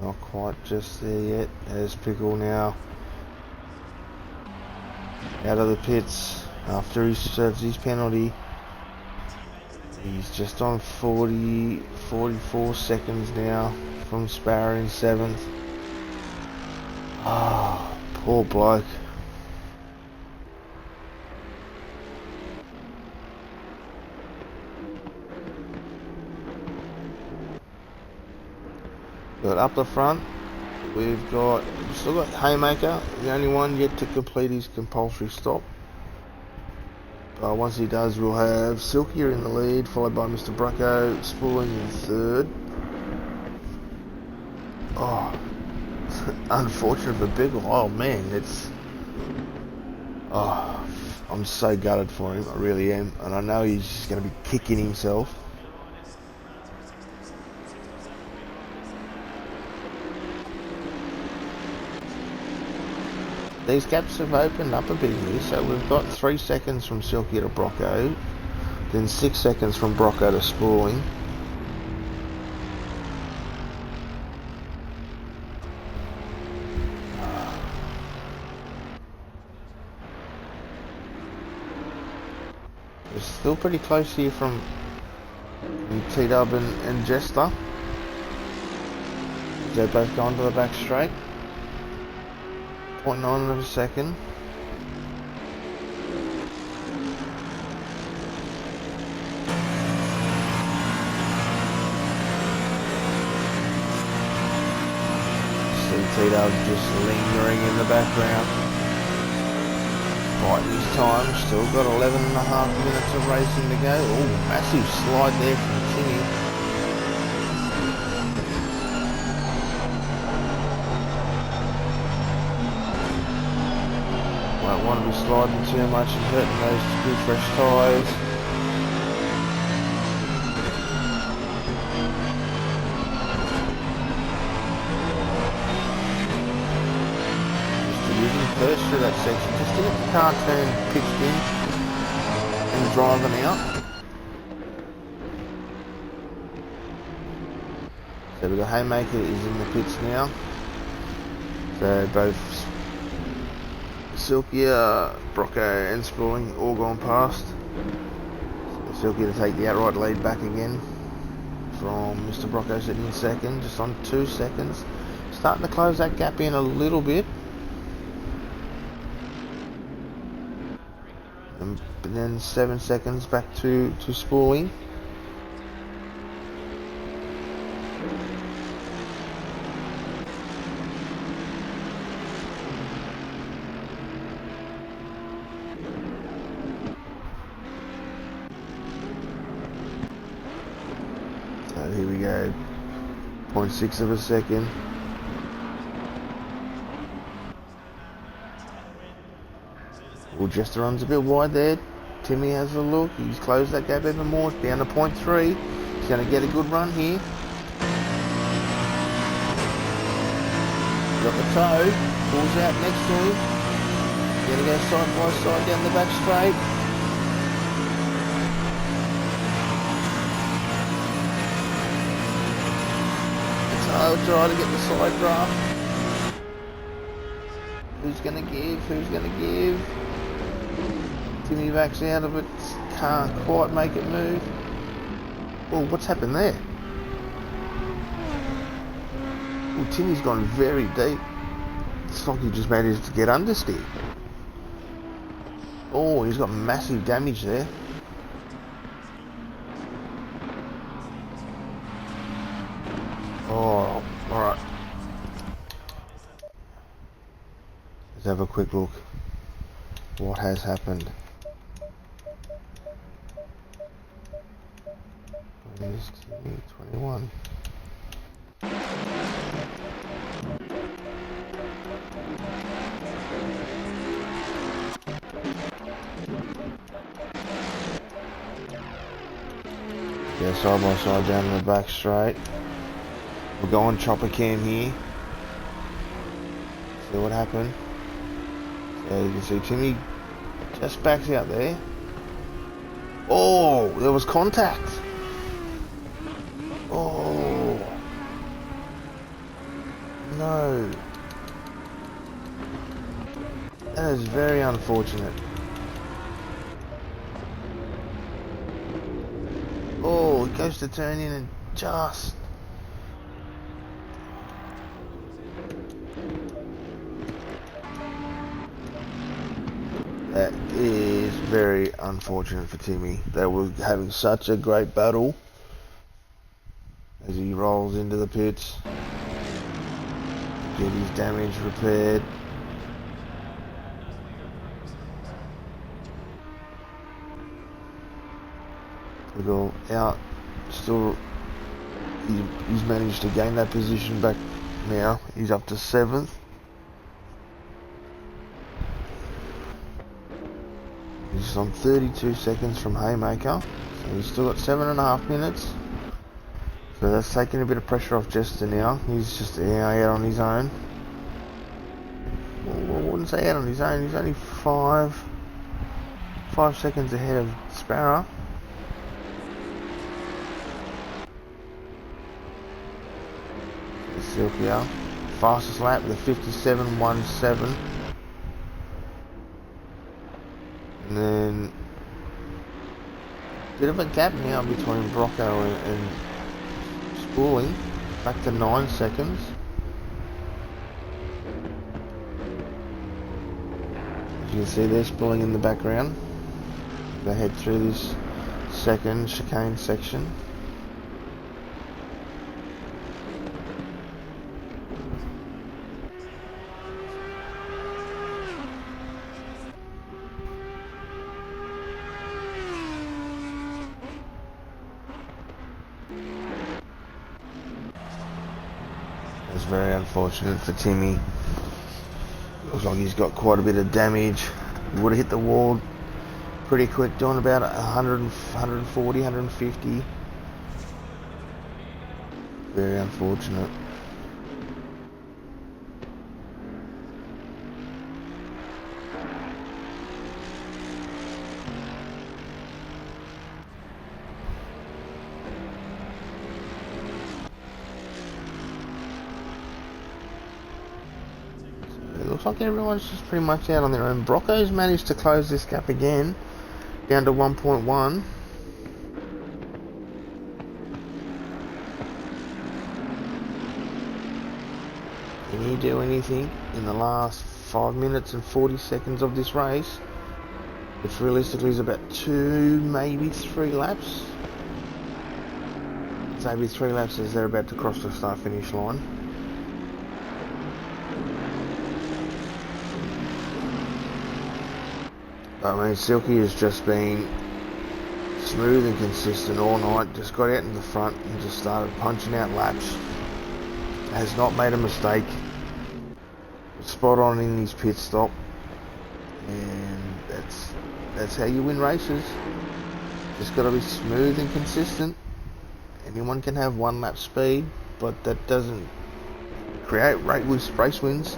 Not quite just there yet. There's Pickle now out of the pits after he serves his penalty. He's just on 44 seconds now from Sparrow in 7th. Ah, poor bloke. But up the front, we've still got Haymaker, the only one yet to complete his compulsory stop. But once he does, we'll have Silkier in the lead, followed by Mr. Brocco, spooling in 3rd. Oh, unfortunate for Bickle. Oh man, I'm so gutted for him, I really am. And I know he's just going to be kicking himself. These gaps have opened up a bit here, so we've got 3 seconds from Silky to Brocco, then 6 seconds from Brocco to spooling. We're still pretty close here from T-Dub and Jester. They've both gone to the back straight. 0.9 of a second. See T-Dub just lingering in the background. Fighting his time, still got 11.5 minutes of racing to go. Oh, massive slide there from Timmy. Won't want to be sliding too much and hurting those good fresh tyres. Just using first through that section, just to get the car turn pitched in and driving out. So we've got Haymaker is in the pits now. So both Silkier, Brocco and Spooling all gone past. So Silkier to take the outright lead back again from Mr. Brocco sitting in 2nd, just on 2 seconds. Starting to close that gap in a little bit. And then 7 seconds back to Spooling. Here we go, 0.6 of a second. Well, Jester runs a bit wide there. Timmy has a look. He's closed that gap even more. It's down to 0.3. He's going to get a good run here. Got the toe, pulls out next to him. Going to go side by side down the back straight. I'll try to get the side draft. Who's going to give? Who's going to give? Timmy backs out of it. Can't quite make it move. Oh, what's happened there? Oh, Timmy's gone very deep. It's like he just managed to get understeer. Oh, he's got massive damage there. Oh, alright. Let's have a quick look. What has happened? Here's 21. Yeah, side by side down the back straight. We're going chopper cam here. See what happened. Yeah, you can see Timmy just backs out there. Oh, there was contact. Oh no, that is very unfortunate. Oh, it goes to turn in and just. That is very unfortunate for Timmy. They were having such a great battle as he rolls into the pits. Get his damage repaired. Little out. Still, he's managed to gain that position back now. He's up to 7th. He's on 32 seconds from Haymaker, so he's still got 7.5 minutes. So that's taking a bit of pressure off Jester now. He's just out on his own. Well, I wouldn't say out on his own. He's only 5 seconds ahead of Sparrow. Silkia, fastest lap with a 57.17. And then bit of a gap now between Brocco and Spooling, back to 9 seconds. As you can see, they're Spooling in the background. They head through this second chicane section. It's very unfortunate for Timmy. Looks like he's got quite a bit of damage. He would have hit the wall pretty quick, doing about 100, 140, 150. Very unfortunate. Looks like everyone's just pretty much out on their own. Brocco's managed to close this gap again, down to 1.1. Can he do anything in the last 5 minutes and 40 seconds of this race, which realistically is about 2, maybe 3 laps? Maybe 3 laps as they're about to cross the start-finish line. I mean, Silky has just been smooth and consistent all night. Just got out in the front and just started punching out laps. Has not made a mistake. Spot on in his pit stop, and that's how you win races. Just got to be smooth and consistent, Anyone can have 1 lap speed, but that doesn't create race wins.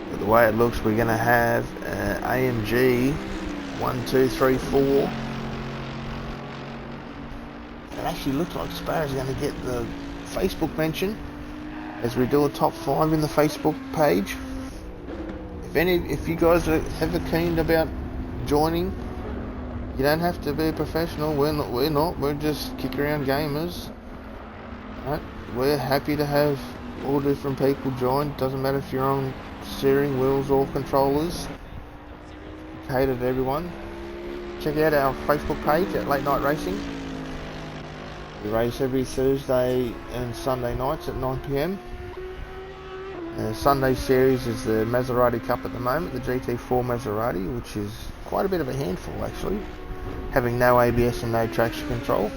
But the way it looks, we're going to have AMG 1, 2, 3, 4. It actually looks like Sparrow's going to get the Facebook mention as we do a top 5 in the Facebook page. If you guys are ever keen about joining, you don't have to be a professional. We're not. We're just kick around gamers. Right? We're happy to have all different people join. Doesn't matter if you're on steering wheels or controllers. Cater to everyone. Check out our Facebook page at Late Night Racing. We race every Thursday and Sunday nights at 9 PM. Sunday series is the Maserati Cup at the moment, the GT3 Maserati, which is quite a bit of a handful actually, having no ABS and no traction control,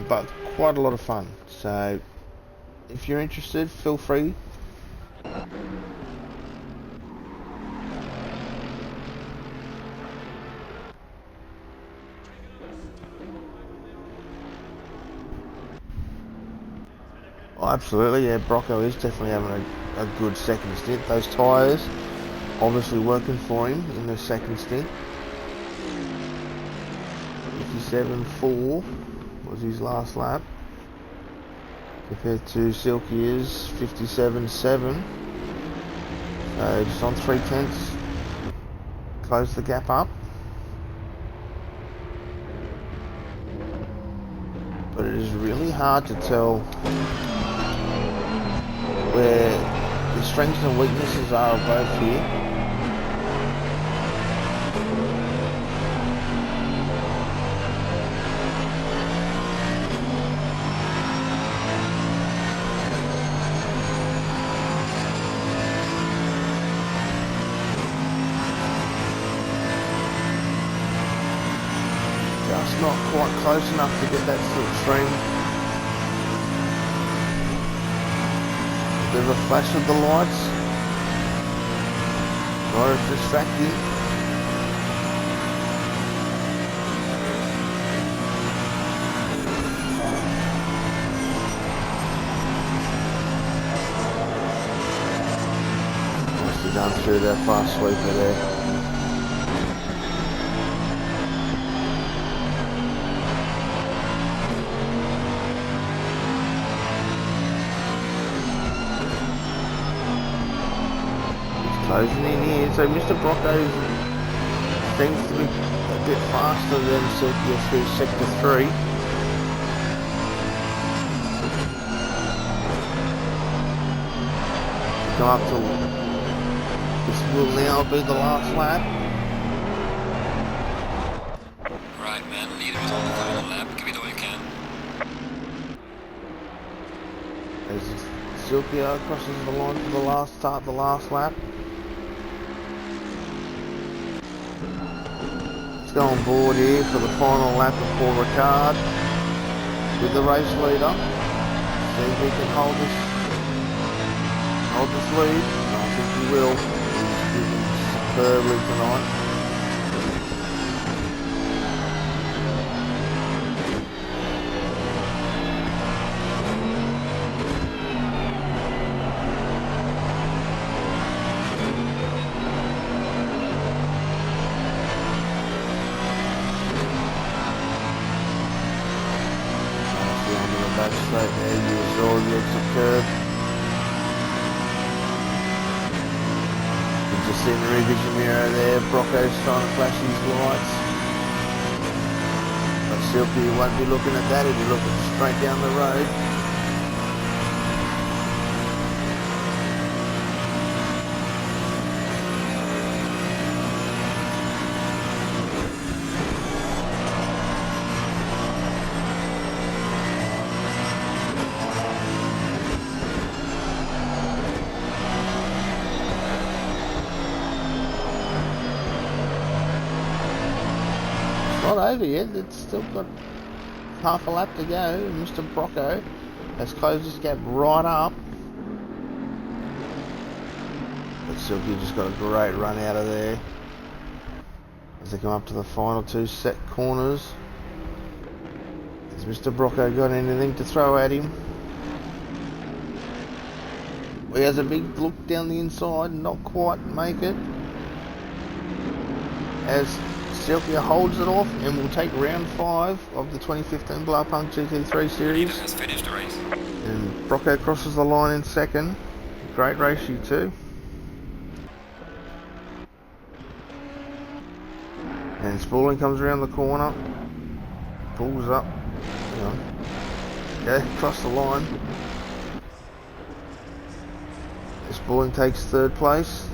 but quite a lot of fun. So if you're interested, feel free. Oh, absolutely, yeah, Brocco is definitely having a good second stint. Those tyres obviously working for him in the second stint. 57.4 was his last lap, compared to Silky's 57.7. So just on 3/10, close the gap up. But it is really hard to tell where the strengths and weaknesses are of both here. Just not quite close enough to get that slipstream. A bit of a flash of the lights. Not as distracting. Must have gone through that fast sweeper there. Closing in here, so Mr. Brocco seems to be a bit faster than Silky through sector 3. Come up to, this will now be the last lap. Right man, leader is on the final lap, give it all you can. As Silky crosses the line for the last lap. Go on board here for the final lap of PAULRICARD with the race leader. See if he can hold this lead. I think he will. He's doing superbly tonight. Back straight there, use all the exit curve. You just see in the rear vision mirror there, Brocco's trying to flash his lights. But Silky won't be looking at that, he'll be looking straight down the road. not over yet. It's still got half a lap to go. Mr. Brocco has closed this gap right up. But Silky just got a great run out of there as they come up to the final two set corners. Has Mr. Brocco got anything to throw at him? He has a big look down the inside, not quite make it. As Silky holds it off and will take round 5 of the 2015 BLANCPAIN GT3 series. Has finished the race. And Brocco crosses the line in second. Great race, you two. And Spaulding comes around the corner, pulls up, across the line. Spaulding takes third place.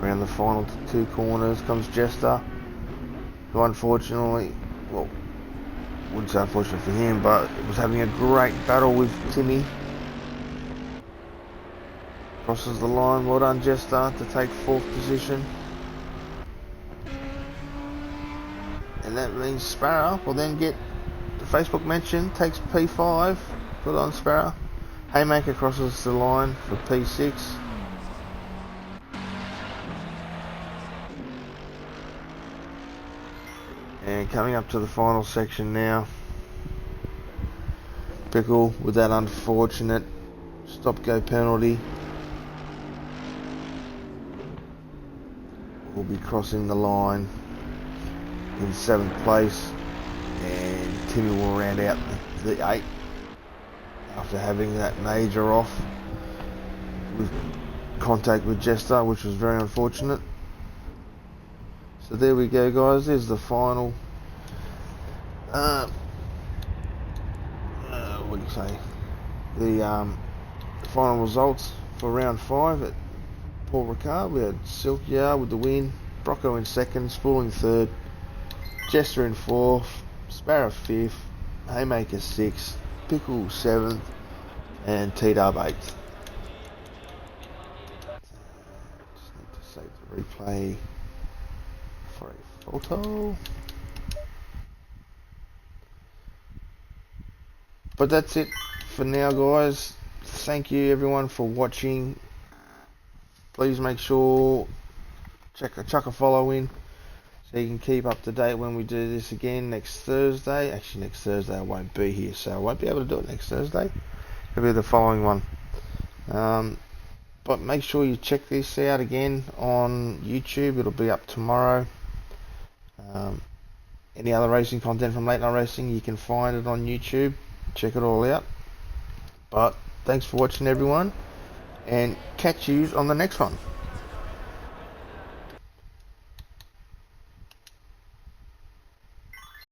Around the final two corners comes Jester, who unfortunately, well, wouldn't say unfortunate for him, but was having a great battle with Timmy. Crosses the line, well done Jester to take 4th position. And that means Sparrow will then get the Facebook mention, takes P5, put on Sparrow. Haymaker crosses the line for P6. And coming up to the final section now, Pickle with that unfortunate stop-go penalty will be crossing the line in 7th place, and Timmy will round out the 8 after having that major off with contact with Jester, which was very unfortunate. So there we go, guys. There's the final what do you say, the final results for round 5 at PAULRICARD. We had Silkyard with the win, Brocco in 2nd, Spaulding 3rd, Jester in 4th, Sparrow 5th, Haymaker 6th, Pickle 7th, and T-Dub 8th. Just need to save the replay for a photo. But that's it for now, guys. Thank you everyone for watching. Please make sure chuck a follow in so you can keep up to date when we do this again next Thursday. Actually, next Thursday I won't be here, so I won't be able to do it next Thursday. It'll be the following one. But make sure you check this out again on YouTube. It'll be up tomorrow. Any other racing content from Late Night Racing, you can find it on YouTube. Check it all out. But thanks for watching everyone, and catch you on the next one.